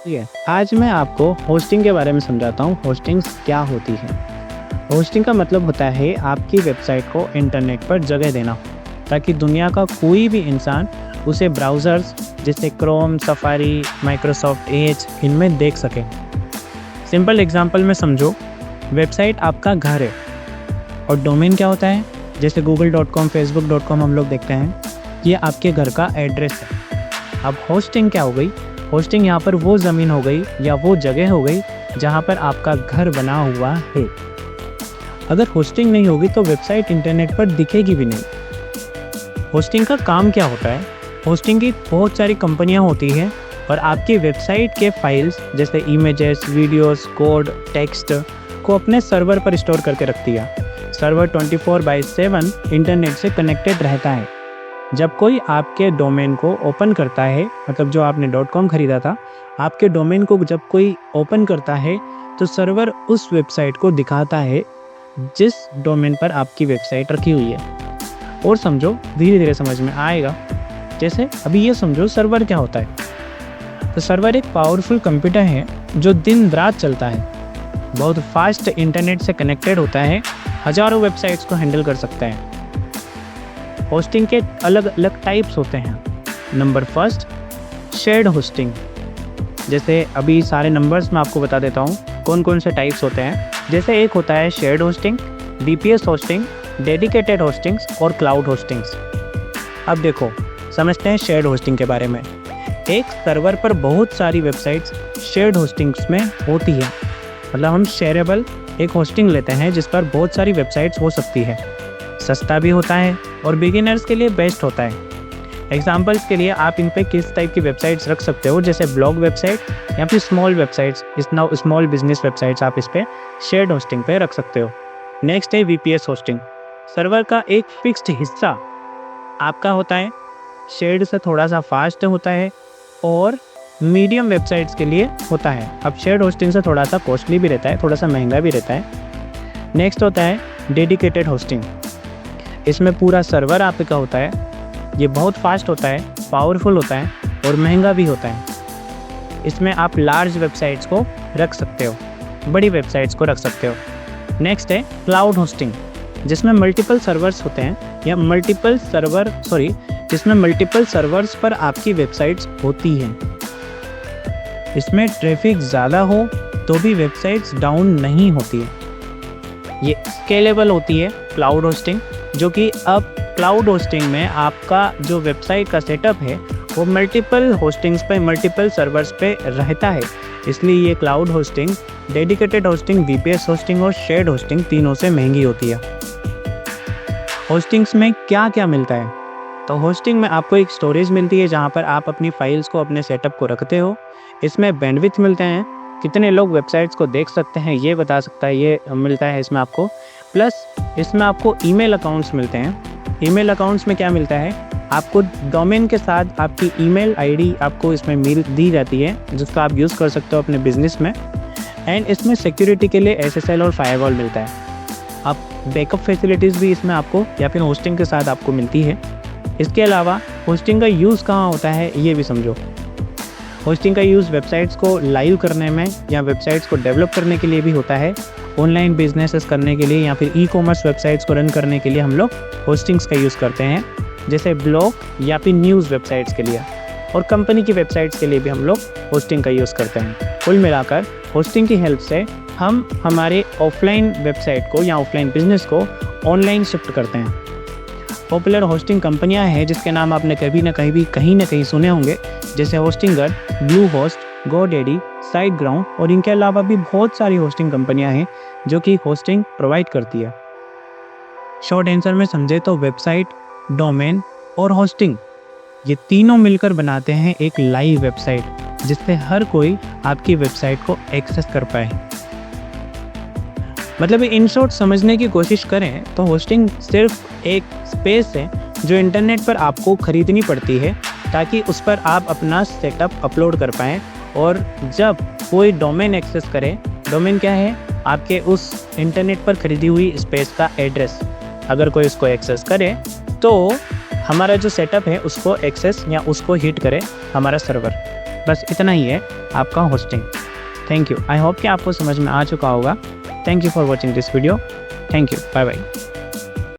ठीक है, आज मैं आपको होस्टिंग के बारे में समझाता हूँ। होस्टिंग क्या होती है। होस्टिंग का मतलब होता है आपकी वेबसाइट को इंटरनेट पर जगह देना, ताकि दुनिया का कोई भी इंसान उसे ब्राउज़र्स जैसे क्रोम, सफारी, माइक्रोसॉफ्ट एज इनमें देख सके। सिंपल एग्जांपल में समझो, वेबसाइट आपका घर है और डोमेन क्या होता है, जैसे google.com, facebook.com हम लोग देखते हैं, ये आपके घर का एड्रेस है। अब होस्टिंग क्या हो गई? होस्टिंग यहाँ पर वो ज़मीन हो गई या वो जगह हो गई जहाँ पर आपका घर बना हुआ है। अगर होस्टिंग नहीं होगी तो वेबसाइट इंटरनेट पर दिखेगी भी नहीं। होस्टिंग का काम क्या होता है? होस्टिंग की बहुत सारी कंपनियाँ होती हैं और आपकी वेबसाइट के फाइल्स जैसे इमेजेस, वीडियोस, कोड, टेक्स्ट को अपने सर्वर पर स्टोर करके रखती है। सर्वर 24/7 इंटरनेट से कनेक्टेड रहता है। जब कोई आपके डोमेन को ओपन करता है, मतलब जो आपने .com खरीदा था, आपके डोमेन को जब कोई ओपन करता है तो सर्वर उस वेबसाइट को दिखाता है जिस डोमेन पर आपकी वेबसाइट रखी हुई है। और समझो, धीरे धीरे समझ में आएगा। जैसे अभी ये समझो सर्वर क्या होता है। तो सर्वर एक पावरफुल कंप्यूटर है जो दिन रात चलता है, बहुत फास्ट इंटरनेट से कनेक्टेड होता है, हज़ारों वेबसाइट्स को हैंडल कर सकता है। होस्टिंग के अलग अलग टाइप्स होते हैं। Number first, shared hosting. जैसे अभी सारे नंबर्स मैं आपको बता देता हूँ कौन कौन से टाइप्स होते हैं। जैसे एक होता है shared hosting, VPS hosting, dedicated hostings और क्लाउड होस्टिंग्स। अब देखो, समझते हैं शेयर्ड होस्टिंग के बारे में। एक सर्वर पर बहुत सारी वेबसाइट्स शेयर्ड होस्टिंग्स में होती है। मतलब हम शेयरेबल एक होस्टिंग लेते हैं जिस पर बहुत सारी वेबसाइट्स हो सकती है। सस्ता भी होता है और बिगिनर्स के लिए बेस्ट होता है। एग्जाम्पल्स के लिए आप इन पे किस टाइप की वेबसाइट्स रख सकते हो, जैसे ब्लॉग वेबसाइट या फिर small websites, small business websites आप इस पे शेयर्ड होस्टिंग पे रख सकते हो। नेक्स्ट है VPS होस्टिंग। सर्वर का एक फिक्स्ड हिस्सा आपका होता है, शेयर्ड से थोड़ा सा फास्ट होता है और मीडियम वेबसाइट्स के लिए होता है। अब शेयर्ड होस्टिंग से थोड़ा सा कॉस्टली भी रहता है, थोड़ा सा महंगा भी रहता है। नेक्स्ट होता है डेडिकेटेड होस्टिंग। इसमें पूरा सर्वर आपका होता है, ये बहुत फास्ट होता है, पावरफुल होता है और महंगा भी होता है। इसमें आप लार्ज वेबसाइट्स को रख सकते हो, बड़ी वेबसाइट्स को रख सकते हो। नेक्स्ट है क्लाउड होस्टिंग, जिसमें मल्टीपल सर्वर्स होते हैं या जिसमें मल्टीपल सर्वर्स पर आपकी वेबसाइट्स होती हैं। इसमें ट्रैफिक ज़्यादा हो तो भी वेबसाइट्स डाउन नहीं होती है। ये स्केलेबल होती है क्लाउड होस्टिंग, जो कि अब क्लाउड होस्टिंग में आपका जो वेबसाइट का सेटअप है वो मल्टीपल होस्टिंग्स पे, मल्टीपल सर्वर्स पे रहता है। इसलिए ये cloud hosting, dedicated hosting, VPS hosting और शेयर्ड होस्टिंग तीनों से महंगी होती है। होस्टिंग्स में क्या क्या मिलता है? तो होस्टिंग में आपको एक स्टोरेज मिलती है जहाँ पर आप अपनी फाइल्स को, अपने सेटअप को रखते हो। इसमें बैंडविड्थ मिलते हैं, कितने लोग वेबसाइट्स को देख सकते हैं ये बता सकता है, ये मिलता है इसमें आपको। प्लस इसमें आपको ईमेल अकाउंट्स मिलते हैं। ईमेल अकाउंट्स में क्या मिलता है? आपको डोमेन के साथ आपकी ईमेल ID आपको इसमें मिल दी जाती है, जिसका आप यूज़ कर सकते हो अपने बिजनेस में। एंड इसमें सिक्योरिटी के लिए SSL और फायरवॉल मिलता है। अब बैकअप फैसिलिटीज़ भी इसमें आपको या फिर होस्टिंग के साथ आपको मिलती है। इसके अलावा होस्टिंग का यूज़ कहाँ होता है ये भी समझो। होस्टिंग का यूज़ वेबसाइट्स को लाइव करने में या वेबसाइट्स को डेवलप करने के लिए भी होता है। ऑनलाइन बिजनेसेस करने के लिए या फिर ई-कॉमर्स वेबसाइट्स को रन करने के लिए हम लोग होस्टिंग्स का यूज़ करते हैं, जैसे ब्लॉग या फिर न्यूज़ वेबसाइट्स के लिए। और कंपनी की वेबसाइट्स के लिए भी हम लोग होस्टिंग का यूज़ करते हैं। कुल मिलाकर होस्टिंग की हेल्प से हम हमारे ऑफलाइन वेबसाइट को या ऑफलाइन बिजनेस को ऑनलाइन शिफ्ट करते हैं। पॉपुलर होस्टिंग कंपनियां हैं जिसके नाम आपने कहीं ना कहीं सुने होंगे, जैसे होस्टिंगर, ब्लूहोस्ट, GoDaddy, SiteGround और इनके अलावा भी बहुत सारी होस्टिंग कंपनियां हैं जो कि होस्टिंग प्रोवाइड करती है। शॉर्ट आंसर में समझे तो वेबसाइट, डोमेन और होस्टिंग, ये तीनों मिलकर बनाते हैं एक लाइव वेबसाइट, जिससे हर कोई आपकी वेबसाइट को एक्सेस कर पाए। मतलब इन शॉर्ट समझने की कोशिश करें तो होस्टिंग सिर्फ एक स्पेस है जो इंटरनेट पर आपको खरीदनी पड़ती है, ताकि उस पर आप अपना सेटअप अपलोड कर पाएँ। और जब कोई डोमेन एक्सेस करे, डोमेन क्या है? आपके उस इंटरनेट पर खरीदी हुई स्पेस का एड्रेस। अगर कोई उसको एक्सेस करे तो हमारा जो सेटअप है उसको एक्सेस या उसको हिट करे हमारा सर्वर। बस इतना ही है आपका hosting. Thank you. I hope कि आपको समझ में आ चुका होगा। Thank you for watching this video. Thank you. Bye bye.